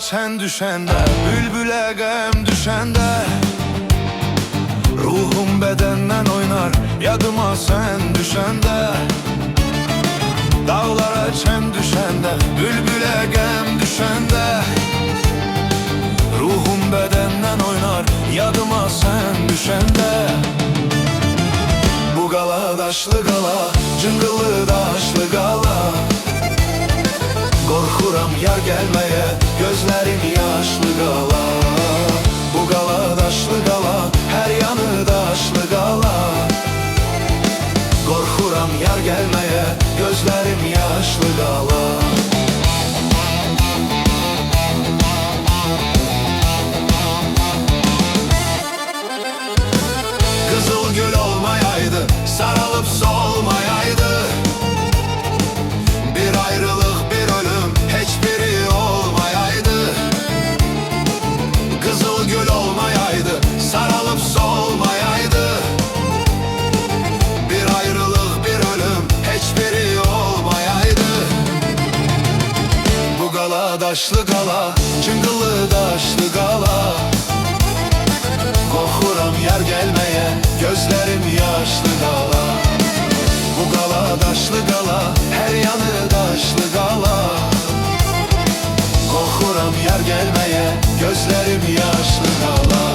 çen düşende, bülbüle gem düşende, ruhum bedenden oynar yadıma sen düşende. Dağlara çen düşende, bülbüle gem düşende, ruhum bedenden oynar yadıma sen düşende. Bu gala daşlı gala, cıngıllı daşlı gala, korkuram yar gelmeye, gözlerim yaşlı gala. Bu gala daşlı gala, her yanı daşlı gala, korkuram yar gelmeye, gözlerim yaşlı gala. Kızıl gül olmayaydı, sarılıp solmayaydı, bir ayrılık bir ölüm hiçbiri olmayaydı. Kızıl gül olmayaydı, sarılıp solmayaydı, bir ayrılık bir ölüm hiçbiri olmayaydı. Bu gala daşlı gala, çıngılı daşlı gala, korkuram yar gelmeye, gözlerim yaşlı gala. Bu gala daşlı gala, her yanı daşlı gala, korkuram yar gelmeye, gözlerim yaşlı gala.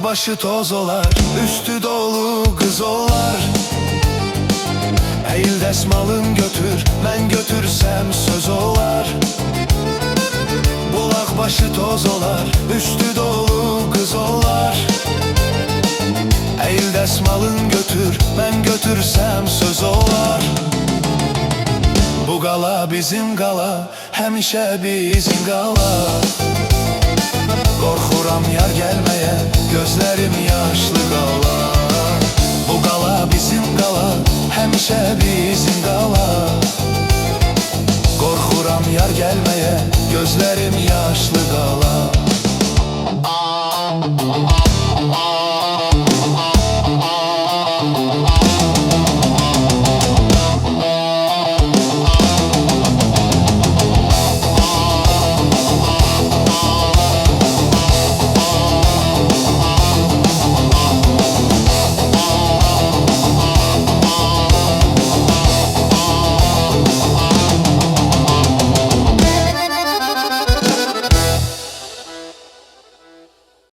Başı toz olar, üstü dolu kız olar. Eğil desmalın götür, ben götürsem söz olar. Bulak başı toz olar, üstü dolu kız olar. Eğil desmalın götür, ben götürsem söz olar. Bu gala bizim gala, hemşe bizim gala, korkuram yar gelmeye, gözlerim yaşlı gala. Bu gala bizim gala, hemşe bizim gala, korkuram yar gelmeye, gözlerim yaşlı gala.